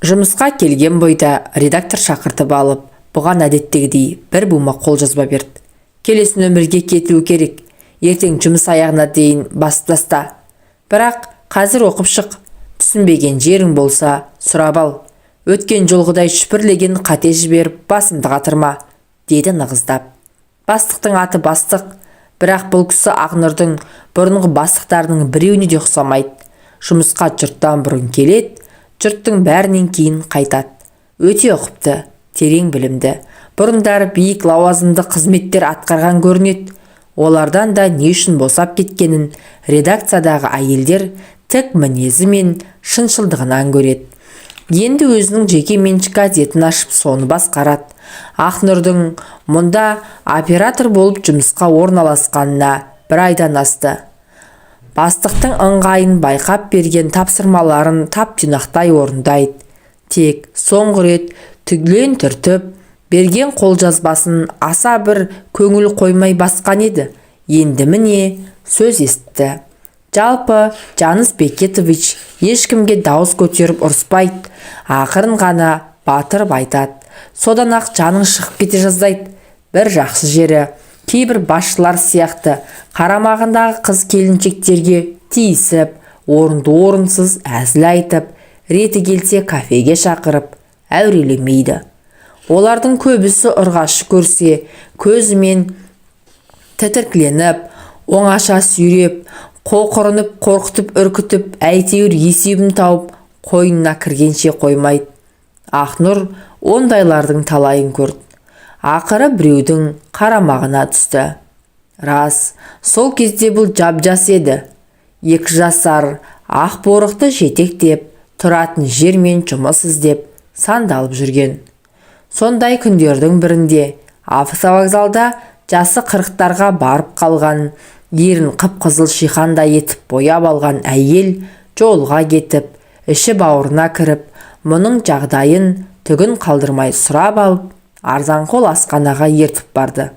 Жұмысқа келген бойда редактор шақыртып алып, бұған әдеттегідей бір бума қолжазба берді. Келесі нөмірге кетуі керек. Ертең жұмыс аяғына дейін басып таста. Бірақ қазір оқып шық. Түсінбеген жерің болса, сұрап ал. Өткен жолғыдай шүпірлеген қате жіберіп басымды қатырма, деді нығыздап. Бастықтың аты Бастық, бірақ бұл кісі Ақнұрдың бұрынғы бастықтарының біреуіне де ұқсамайды. Жұмысқа жұрттан бұрын келеді, жұрттың бәрінен кейін қайтады. Өте ұқыпты, терең білімді. Бұрындары биік лауазымды қызметтер атқарған көрінеді. Олардан да не үшін босап кеткенін редакциядағы әйелдер тік мінезі мен шыншылдығынан көреді. Енді өзінің жеке меншік газетін ашып соны басқарады. Ақнұрдың мұнда оператор болып жұмысқа орналасқанына бір айдан асты. Бастықтың ыңғайын байқап берген тапсырмаларын тап-тұйнақтай орындайды. Тек соңғы рет түгелін түртіп берген қолжазбасын аса бір көңіл қоймай басқан еді. Енді міне сөз естті. Жалпы Жаныс Бекетович ешкімге дауыс көтеріп ұрыспайды, ақырын ғана батырып айтады. Содан ақ жаның шығып кете жаздайды. Бір жақсы жері, кейбір басшылар сияқты қарамағындағы қыз келіншектерге тиісіп, орынды-орынсыз әзіл айтып, реті келсе кафеге шақырып, әурелемейді. Олардың көбісі ұрғашы көрсе, көзімен тітіркленіп, оңаша сүйреп, қоқырынып, қорқытып, үркітіп, әйтеуір есебін тауып, қойнына кіргенше қоймайды. Ақнұр ондайлардың талайын көрді. Ақыры біреудің қарамағына түсті. Рас, сол кезде бұл жап-жас еді. 2 жасар ақ борықты жетектеп, тұратын жер мен жұмыс іздеп сандалып жүрген. Сондай күндердің бірінде автовокзалда жасы 40-тарға барып қалған, ерін қып-қызыл шиқандай етіп бояп алған әйел жолға кетіп, іші бауырына кіріп, мұның жағдайын түгін қалдырмай сұрап алып, арзанқол асханаға ертіп барды.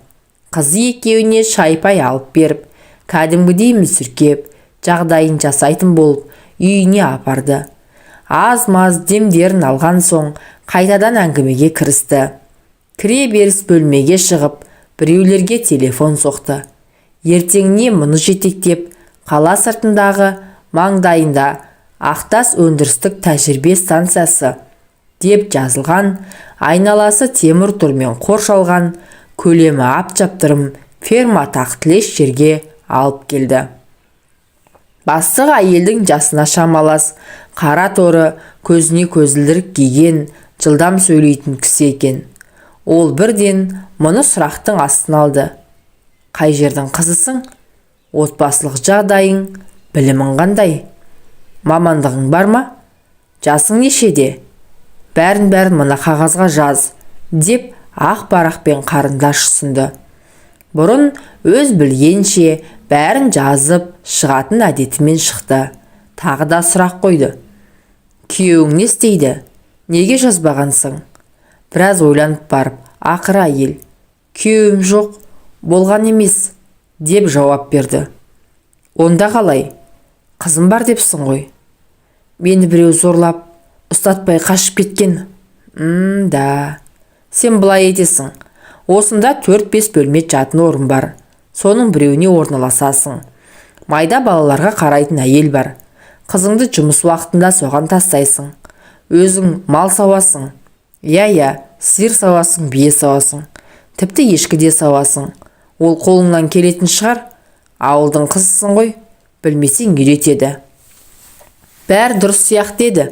Қызы екеуіне шай-пай алып беріп, кәдімгідей мүсіркеп, жағдайын жасайтын болып, үйіне апарды. Аз-маз демдерін алған соң, қайтадан әңгімеге кірісті. Кіре беріс бөлмеге шығып, біреулерге телефон соқты. Ертеңіне мұны жетектеп, қала сыртындағы маңдайында Ақтас өндірістік тәжірибе станциясы деп жазылған, айналасы темір тормен қоршалған, көлемі ап-чаптырым ферма тақтілес жерге алып келді. Бастығы әйелдің жасына шамалас, қара торы, көзіне көзілдірік киген, жылдам сөйлейтін кісі екен. Ол бірден мұны сұрақтың астын алды. Қай жердің қызысың? Отбасылық жағдайың, білімің қандай? Мамандығың бар ма? Жасың нешеде? Бәрін мына қағазға жаз, деп ақ парақпен қарындаш ұсынды. Бұрын өз білгенше бәрін жазып шығатын әдетімен шықты. Тағы да сұрақ қойды. Күйеуің не істейді? Неге жазбағансың? Біраз ойланып барып, ақыры әйел, күйеуім жоқ, болған емес, деп жауап берді. Онда қалай? Қызым бар депсің ғой. Мені біреу зорлап, ұстатпай қашып кеткен. Да. Сен былай етесің. Осында 4-5 бөлме жатын орын бар. Соның біреуіне орналасасың. Майда балаларға қарайтын әйел бар. Қызыңды жұмыс уақытында соған тастайсың. Өзің мал сауасың. Я, сиыр сауасың, бие сауасың. Тіпті ешкі де сауасың. Ол қолыңнан келетін шығар. Ауылдың қызысың ғой. Білмесең үйретеді. Бәрі дұрыс сияқты еді.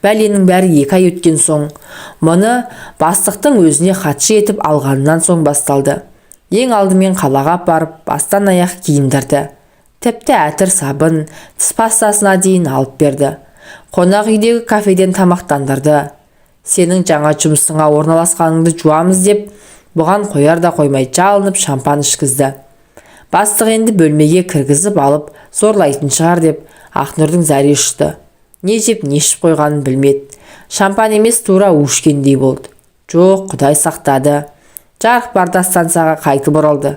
Бәленің бәрі 2 ай өткен соң, мұны бастықтың өзіне хатшы етіп алғаннан соң басталды. Ең алдымен қалаға барып, бастан аяқ киіндірді. Тіпті әтір сабын, тіс пастасына дейін алып берді. Қонақ үйдегі кафеден тамақтандырды. Сенің жаңа жұмысыңа орналасқаныңды жуамыз деп, бұған қояр да қоймай жалынып шампан ішкізді. Бастық енді бөлмеге кіргізіп алып, зорлайтын шығар деп, Ақнұрдың зәре ұшты. Не жеп не ішіп қойғанын білмеді. Шампан емес, тура ушкендей болды. Жоқ, Құдай сақтады. Жарық барда станцияға қайтып оралды.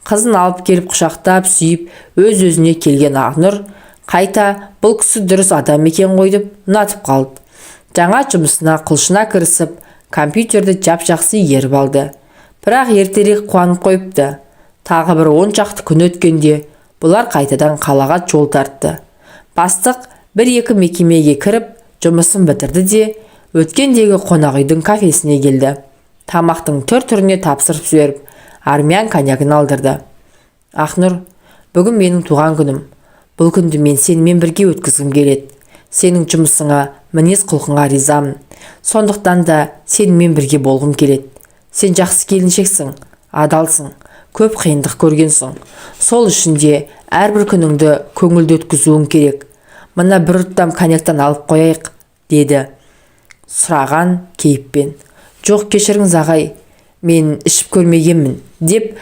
Қызын алып келіп құшақтап, сүйіп, өз-өзіне келген Ақнұр қайта бұл кісі дұрыс адам екен ғой деп ұнатып қалды. Жаңа жұмысына құлшына кірісіп, компьютерді жап-жақсы игеріп алды. Бірақ ертерек қуанып қойыпты. Тағы бір 10 шақты күн өткенде бұлар қайтадан қалаға жол тартты. Бастық 1-2 мекемеге кіріп, жұмысын бітірді де, өткендегі қонақ үйдің кафесіне келді. Тамақтың түр-түріне тапсырып жіберіп, армян коньягын алдырды. Ақнұр, бүгін менің туған күнім. Бұл күнді мен сенімен бірге өткізгім келеді. Сенің жұмысыңа, мінез құлқыңа ризамын. Сондықтан да сенімен бірге болғым келеді. Сен жақсы келіншексің, адалсың, көп қиындық көргенсің. Сол үшін де әрбір күніңді көңілді өткізуің керек. Мына бір ұрттам коньяктан алып қояйық, деді сұраған кейіппен. Жоқ, кешіріңіз ағай, мен ішіп көрмегенмін, деп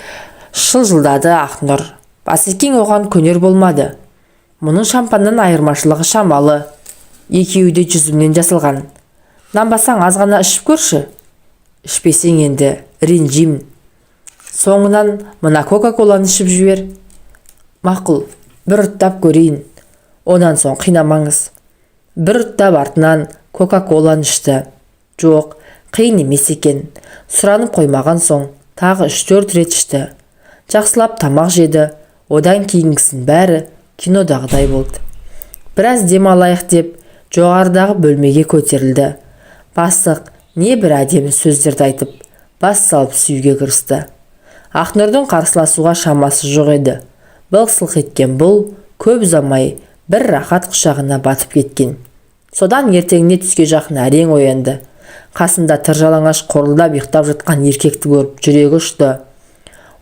шылжылдады Ақнұр. Басекең оған көнер болмады. Мұның шампаннан айырмашылығы шамалы. Екеуі де жүзімнен жасалған. Нанбасаң аз ғана ішіп көрші. Ішпесең енді ренжимін. Соңынан мына кока-коланы ішіп жібер. Мақұл, бір ұрттап көрейін. Онан соң қинамаңыз. Бір ұрттап артынан кока-коланы ішті. Жоқ, қиын емес екен. Сұранып қоймаған соң тағы 3-4 рет ішті. Жақсылап тамақ жеді. Одан кейінгісін бәрі кинодағыдай болды. Біраз демалайық деп жоғарыдағы бөлмеге көтерілді. Бастық не бір әдемі сөздерді айтып, бас салып сүюге кірісті. Ақнұрдың қарсыласуға шамасы жоқ еді. Былқ-сылқ еткен бұл көп ұзамай бір рахат құшағына батып кеткен. Содан ертеңіне түске жақын әрең оянды. Қасында тыржалаңаш қорылдап ұйықтап жатқан еркекті көріп жүрегі ұшты.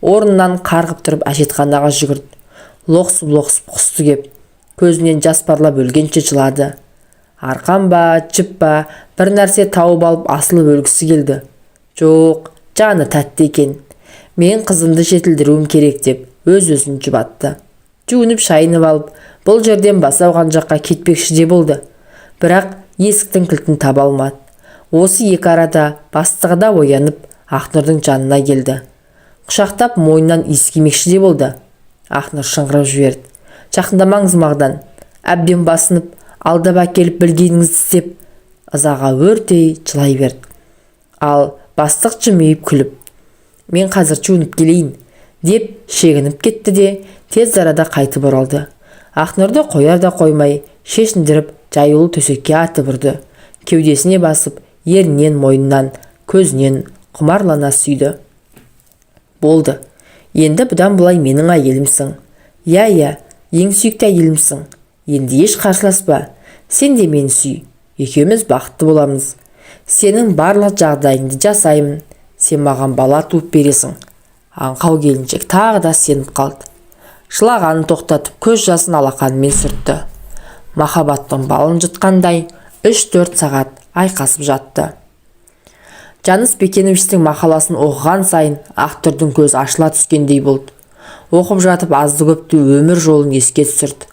Орнынан қарғып тұрып әжетханаға жүгірді. Лоқсып құсты кеп, көзінен жас парлап өлгенше жылады. Арқан ба, жіп па, бір нәрсе тауып алып асылып өлгісі келді. Жоқ, жаны тәтті екен. Мен қызымды жетілдіруім керек деп өз-өзін жұбатты. Жуынып шайынып алып, бұл жерден баса алған жаққа кетпекші де болды. Бірақ есіктің кілтін таба алмады. Осы екі арада бастығы да оянып, Ақнұрдың жанына келді. Құшақтап мойнынан иіскемекші де болды. Ақнұр шыңғырып жіберді. Жақындамаңыз мағдан. Әбден басынып, алдап әкеліп білгеніңізді істеп, ызаға өртей жылай берді. Ал бастық жымиып күліп, мен қазір жуынып келейін, деп шегініп кетті де тез арада қайтып оралды. Ақнұрды қояр да қоймай шешіндіріп жаюлы төсекке атып ұрды. Кеудесіне басып, ерінен, мойнынан, көзінен құмарлана сүйді. Болды. Енді бұдан бұлай менің әйелімсің. Иә, ең сүйікті әйелімсің. Енді еш қарсыласпа. Сен де мені сүй. Екеуміз бақытты боламыз. Сенің барлық жағдайыңды жасаймын. Сен маған бала туып бересің. Аңқау келіншек тағы да сеніп қалды. Жылағанын тоқтатып көз жасын алақанымен сүртті. Махаббаттың балын жұтқандай 3-4 сағат айқасып жатты. Жаныс Бекеновичтің мақаласын оқыған сайын Ақнұрдың көз ашыла түскендей болды. Оқып жатып азды көпті өмір жолын еске түсірді.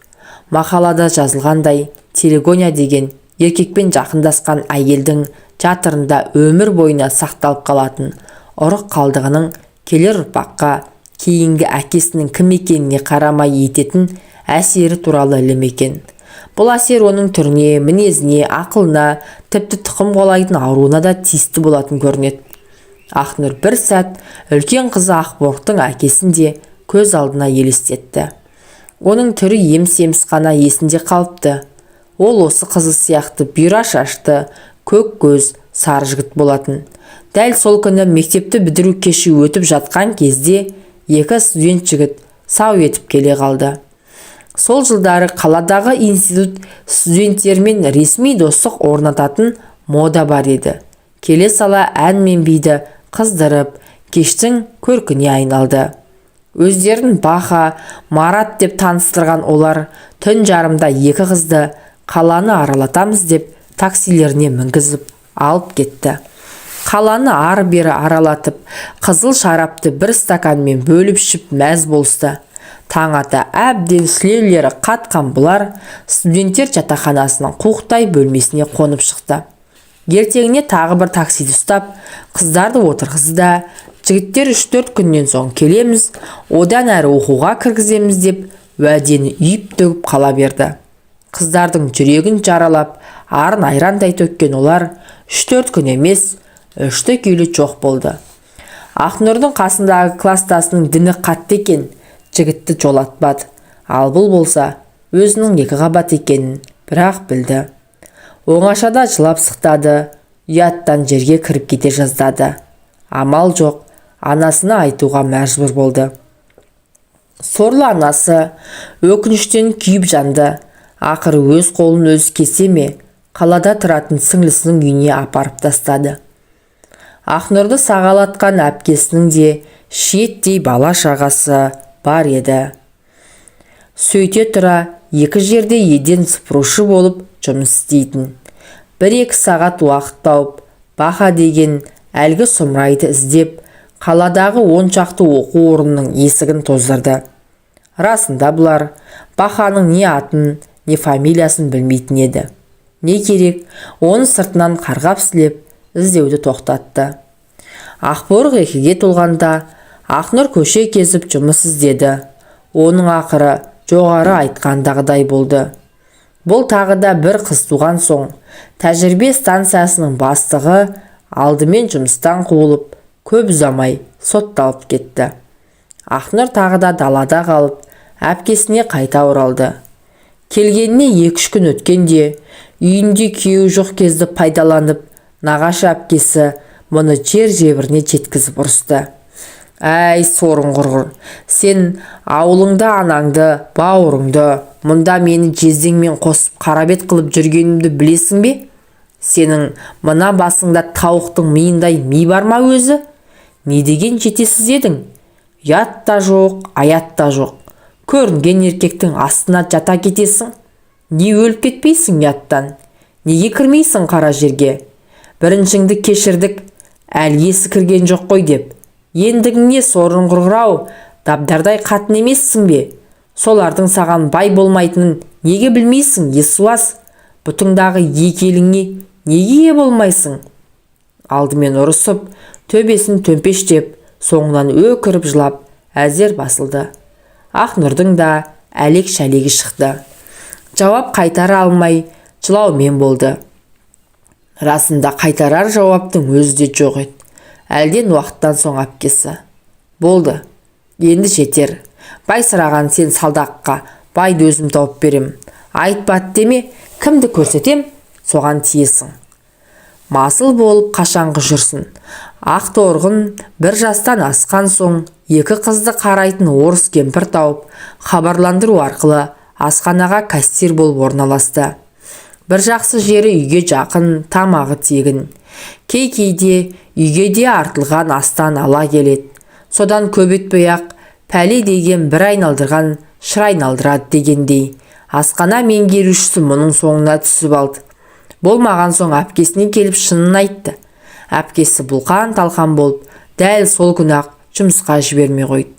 Мақалада жазылғандай, телегония деген еркекпен жақындасқан әйелдің жатырында өмір бойына сақталып қалатын ұрық қалдығының келер ұрпаққа кейінгі әкесінің кім екеніне қарамай ететін әсері туралы ілім екен. Бұл әсер оның түріне, мінезіне, ақылына, тіпті тұқым қуалайтын ауруына да тиісті болатын көрінеді. Ақнұр бір сәт үлкен қызы Ақборықтың әкесін де көз алдына елестетті. Оның түрі еміс-еміс қана есінде қалыпты. Ол осы қызы сияқты бұйра шашты, көк көз, сары жігіт болатын. Дәл сол күні мектепті бітіру кеші өтіп жатқан кезде екі студент жігіт сау етіп келе қалды. Сол жылдары қаладағы институт студенттермен ресми достық орнататын мода бар еді. Келе сала ән мен биді қыздырып, кештің көркіне айналды. Өздерін Баха, Марат деп таныстырған олар түн жарымда екі қызды қаланы аралатамыз деп таксилеріне мінгізіп алып кетті. Қаланы ары-бері аралатып, қызыл шарапты бір стаканмен бөліп ішіп мәз болысты. Таң ата әбден сілеулері қатқан бұлар студенттер жатақханасының қуықтай бөлмесіне қонып шықты. Ертеңіне тағы бір таксиді ұстап, қыздарды отырғызды да, жігіттер 3-4 күннен соң келеміз, одан әрі оқуға кіргіземіз деп уәдені үйіп төгіп қала берді. Қыздардың жүрегін жаралап, арын айрандай төккен олар 3-4 күн емес, 3-күйлі жоқ болды. Ақнұрдың қасындағы кластасының діні қатты екен, жігітті жолатпады. Ал бұл болса, өзінің 2 қабат екенін бірақ білді. Оңашада жылап сықтады, ұяттан жерге кіріп кете жаздады. Амал жоқ, анасына айтуға мәжбүр болды. Сорлы анасы өкініштен күйіп жанды. Ақыры өз қолын өзі кесе ме, қалада тұратын сіңлісінің үйіне апарып тастады. Ақнұрды сағалатқан әпкесінің де шиеттей бала шағасы бар еді. Сөйте тұра 2 жерде еден сыпырушы болып жұмыс істейтін. 1-2 сағат уақыт тауып, Баха деген әлгі сұмырайды іздеп, қаладағы 10 шақты оқу орнының есігін тоздырды. Расында бұлар Баханың не атын, не фамилиясын білмейтін еді. Не керек, оны сыртынан қарғап-сілеп іздеуді тоқтатты. Ақборық 2-ге толғанда Ақнұр көше кезіп жұмыс іздеді. Оның ақыры жоғары айтқандағыдай болды. Бұл тағы да бір қыз туған соң, тәжірибе станциясының бастығы алдымен жұмыстан қуылып, көп ұзамай сотталып кетті. Ақнұр тағы да далада қалып, әпкесіне қайта оралды. Келгеніне 2-3 күн өткенде, үйінде күйеуі жоқ кезді пайдаланып, нағашы әпкесі мұны жер-жебіріне жеткізіп ұрысты. Әй, сорың құрғыр, сен ауылыңда анаңды, бауырыңды, мұнда мені жездеңмен қосып қарабет қылып жүргенімді білесің бе? Сенің мына басыңда тауықтың миындай ми бар ма өзі? Не деген жетесіз едің? Ят та жоқ, аят та жоқ. Көрінген еркектің астына жата кетесің. Не өліп кетпейсің яттан? Неге кірмейсің қара жерге? Біріншіңді кешірдік, әлі есі кірген жоқ қой деп. Ендігіңе сорың құрғырау, дабдардай қатын емессің бе? Солардың саған бай болмайтынын неге білмейсің, есуас? Бұтыңдағы екі еліңе неге болмайсың? Алдымен ұрысып, төбесін төмпештеп, соңынан өкіріп жылап, әзер басылды. Ақнұрдың да әлек-шәлегі шықты. Жауап қайтара алмай, жылаумен болды. Расында қайтарар жауаптың өзі де жоқ еді. Әлден уақыттан соң әпкесі: болды, енді жетер. Бай сұраған сен салдаққа, байды өзім тауып берем. Айтпады деме, кімді көрсетем, соған тиесің. Масыл болып қашанғы жүрсін. Ақторғын 1 жастан асқан соң 2 қызды қарайтын орыс кемпір тауып, хабарландыру арқылы асханаға кассир болып орналасты. Бір жақсы жері үйге жақын, тамағы тегін. Кей-кейде үйге де артылған астан ала келеді. Содан көп өтпей-ақ пәле деген бір айналдырған шыр айналдырады дегендей. Асхана меңгерушісі мұның соңына түсіп алды. Болмаған соң әпкесіне келіп шынын айтты. Әпкесі бұлқан-талқан болып, дәл сол күні-ақ жұмысқа жібермей қойды.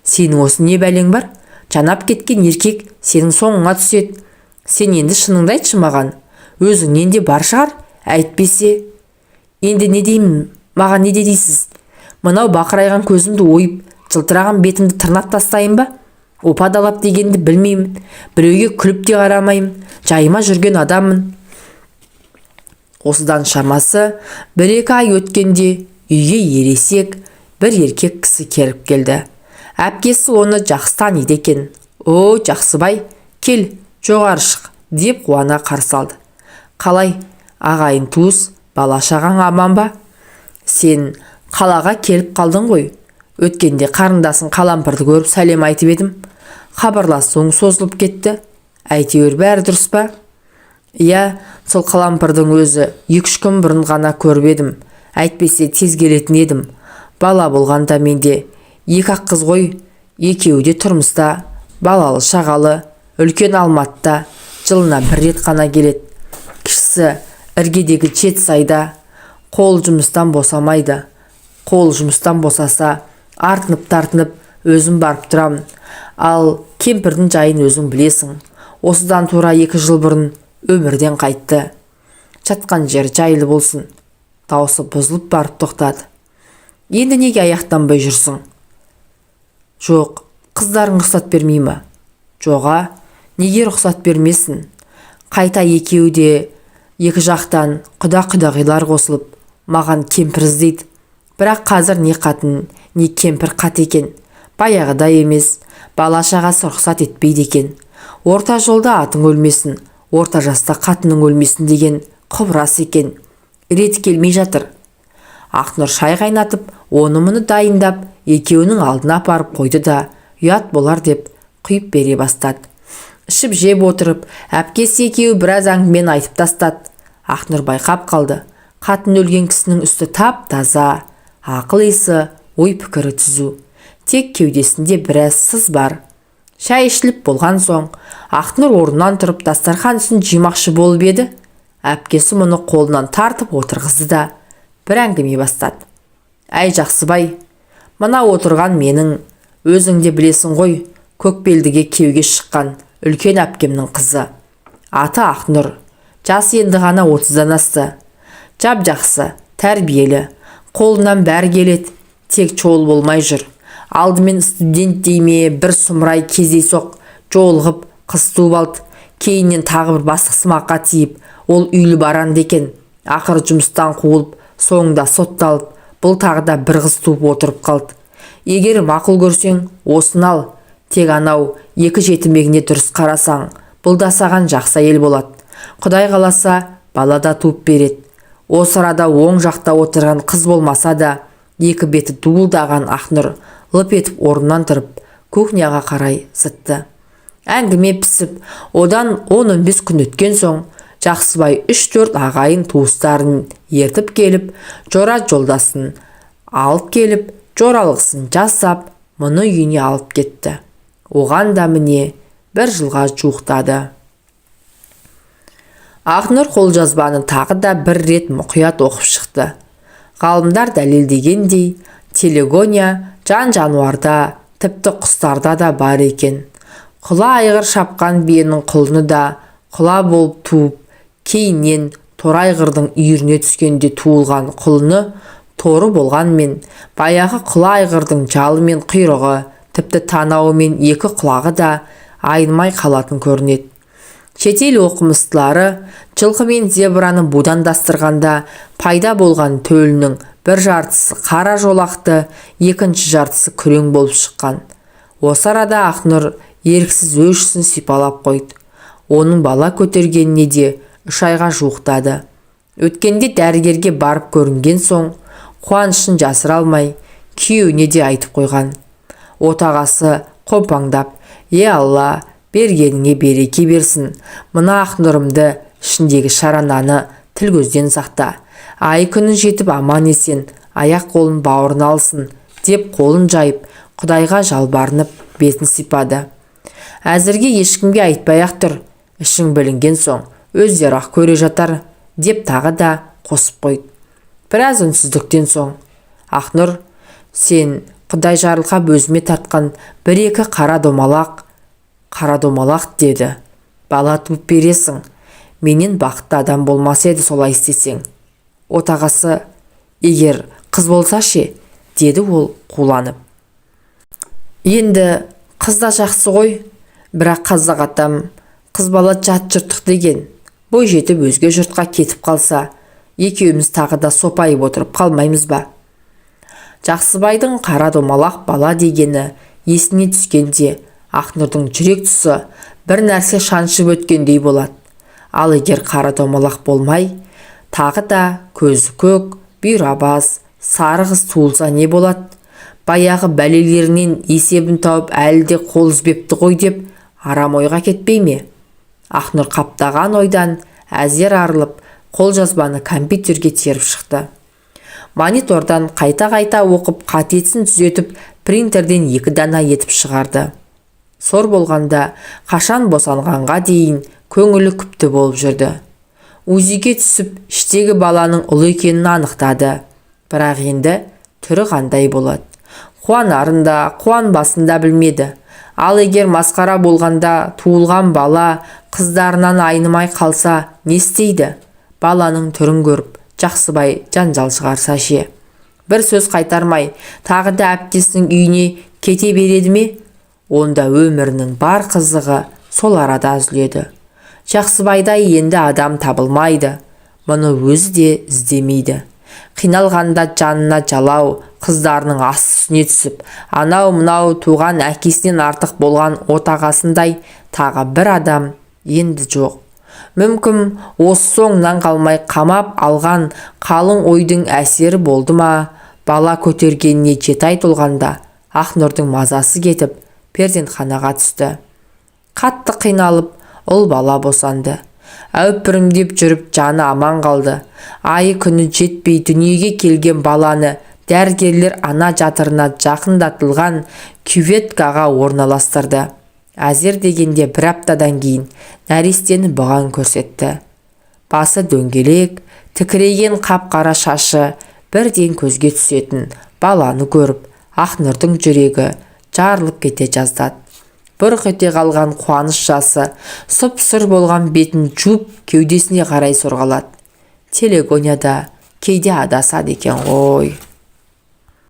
Сенің осы не бәлең бар? Жанап кеткен еркек сенің соңыңа түседі. Сен енді шыныңды айтшы маған. Өзіңнен де бар шығар, әйтпесе. Енді не деймін, маған не дейсіз? Мынау бақырайған көзімді ойып, жылтыраған бетімді тырнап тастайын ба? Опадалап дегенді білмеймін. Біреуге күліп те қарамаймын. Жайыма жүрген адаммын. Осыдан шамасы 1-2 ай өткенде үйге ересек бір еркек кісі келіп келді. Әпкесі оны жақсы таниды екен. О, Жақсыбай, кел, жоғары шық деп қуана қарсы алды. Қалай, ағайын туыс, бала шағаң аман ба? Сен қалаға келіп қалдың ғой. Өткенде қарындасың Қалампырды көріп сәлем айтып едім. Хабарласуың созылып кетті. Әйтеуір бәрі дұрыс па? Иә, сол Қалампырдың өзі 2-3 күн бұрын ғана көріп едім. Әйтпесе тез келетін едім. Бала болғанда менде 2-ақ қыз ғой. Екеуі де тұрмыста, балалы шағалы. Үлкен Алматыда, жылына 1 рет қана келеді. Кішісі іргедегі Жетісайда. Қол жұмыстан босамайды. Қол жұмыстан босаса, артынып-тартынып өзім барып тұрамын. Ал кемпірдің жайын өзің білесің. Осыдан тура 2 жыл бұрын өмірден қайтты. Жатқан жер жайлы болсын. Дауысы бұзылып барып тоқтады. Енді неге аяқтанбай жүрсің? Жоқ, қыздарың рұқсат бермей ме? Жоға, неге рұқсат бермесін? Қайта екеуі де екі жақтан құда-құдағилар қосылып маған кемпір іздейді. Бірақ қазір не қатын, не кемпір қат екен. Баяғыдай емес, бала-шағасы рұқсат етпейді екен. Орта жолда атың өлмесін, орта жаста қатының өлмесін деген құбырас екен. Рет келмей жатыр. Ақнұр шай қайнатып, оны-мұны дайындап, екеуінің алдына апарып қойды да, ұят болар деп құйып бере бастады. Ішіп жеп отырып, әпкесі екеуі біраз әңгімені айтып тастады. Ақнұр байқап қалды. Қатын өлген кісінің үсті тап-таза, ақыл есі, ой пікірі түзу. Тек кеудесінде біраз сыз бар. Шай ішіліп болған соң, Ақнұр орнынан тұрып дастархан үстін жимақшы болып еді. Әпкесі мұны қолынан тартып отырғызды да бір әңгіме бастады. Әй Жақсыбай, мына отырған менің, өзің де білесің ғой, Көкбелдіге күйеуге шыққан үлкен әпкемнің қызы. Аты Ақнұр, жасы енді ғана 30-дан асты. Жап жақсы, тәрбиелі, қолынан бәрі келеді, тек жол болмай жүр. Алдымен студент дейме бір сұмырай кездейсоқ жолығып қыз туып алды. Кейіннен тағы бір бастық сымаққа тиіп, ол үйлі баранды екен. Ақыры жұмыстан қуылып, соңында сотталып, бұл тағы да бір қыз туып отырып қалды. Егер мақұл көрсең, осыны ал. Тек анау екі жетімегіне дұрыс қарасаң, бұл да саған жақсы әйел болады. Құдай қаласа, бала да туып береді. Осы арада оң жақта отырған қыз болмаса да, екі беті дуылдаған Ақнұр лып етіп орнынан тұрып, кухняға қарай зытты. Әңгіме пісіп, одан 10-15 күн өткен соң, Жақсыбай 3-4 ағайын туыстарын ертіп келіп, жора жолдасын алып келіп, жоралғысын жасап, мұны үйіне алып кетті. Оған да міне бір жылға жуықтады. Ақнұр қолжазбаны тағы да бір рет мұқият оқып шықты. Ғалымдар дәлелдегендей, телегония жан-жануарда, тіпті құстарда да бар екен. Құла айғыр шапқан биенің құлыны да құла болып туып, кейіннен торы айғырдың үйіріне түскенде туылған құлыны торы болғанмен, баяғы құла айғырдың жалы мен құйрығы, тіпті танауы мен екі құлағы да айнымай қалатын көрінеді. Шетел оқымыстылары жылқы мен зебраны будандастырғанда пайда болған төлінің бір жартысы қара жолақты, екінші жартысы күрең болып шыққан. Осы арада Ақнұр еріксіз өшісін сипалап қойды. Оның бала көтергеніне де 3 айға жуықтады. Өткенде дәрігерге барып көрінген соң, қуанышын жасыра алмай, күйеуіне де айтып қойған. Отағасы қомпаңдап, Алла, бергеніңе береке берсін. Мына Ақнұрымды ішіндегі шарананы тіл көзден сақта. Ай күні жетіп аман есен, аяқ қолын бауырына алсын, деп қолын жайып, Құдайға жалбарынып, бетін сипады. Әзірге ешкімге айтпай-ақ тұр, ішің білінген соң, өздері ақ көре жатар, деп тағы да қосып қойды. Біраз үнсіздіктен соң, Ақнұр, сен Құдай жарылқап өзіме тартқан бір-екі қара домалақ деді. Бала туып бересің, менен бақытты адам болмаса еді солай істесең. Отағасы, егер қыз болса ше, деді ол қуланып. Енді қыз да жақсы ғой, бірақ қазақ атам, қыз бала жат жұрттық деген. Бой жетіп өзге жұртқа кетіп қалса, екеуміз тағы да сопайып отырып қалмаймыз ба? Жақсыбайдың қара домалақ бала дегені есіне түскенде, Ақнұрдың жүрек тұсы бір нәрсе шаншып өткендей болады. Ал егер қара домалақ болмай, тағы да көзі көк, бұйрабас, сары қыз туылса не болады? Баяғы бәлелерінен есебін тауып әлі де қол үзбепті ғой деп арам ойға кетпей ме? Ақнұр қаптаған ойдан әзер арылып, қолжазбаны компьютерге теріп шықты. Монитордан қайта-қайта оқып, қатесін түзетіп, принтерден 2 дана етіп шығарды. Сор болғанда, қашан босанғанға дейін көңілі күпті болып жүрді. Узиге түсіп, іштегі баланың ұлы екенін анықтады. Бірақ енді түрі қандай болады? Қуанарын да, қуанбасын да білмеді. Ал егер масқара болғанда туылған бала қыздарынан айнымай қалса, не істейді? Баланың түрін көріп, Жақсыбай жанжал шығарса ше. Бір сөз қайтармай, тағы да әпкесінің үйіне кете береді ме? Онда өмірінің бар қызығы сол арада үзіледі. Жақсыбайдай енді адам табылмайды, мұны өзі де іздемейді. Қиналғанда жанына жалау, қыздарының ас-үстіне түсіп, анау-мынау туған әкесінен артық болған отағасындай тағы бір адам енді жоқ. Мүмкін осы соңынан қалмай қамап алған қалың ойдың әсері болды ма? Бала көтергеніне 7 ай толғанда Ақнұрдың мазасы кетіп, перзентханаға түсті. Қатты қиналып, ұл бала босанды. Әупірімдеп жүріп жаны аман қалды. Айы күні жетпей дүниеге келген баланы дәрігерлер ана жатырына жақындатылған кюветкаға орналастырды. Әзер дегенде бір аптадан кейін нәрестені бұған көрсетті. Басы дөңгелек, тікірейген қап-қара шашы бірден көзге түсетін баланы көріп, Ақнұрдың жүрегі жарылып кете жаздады. Бұрқ ете қалған қуаныш жасы сұп-сұр болған бетін жуып кеудесіне қарай сорғалады. Телегонияда кейде адасады екен ғой.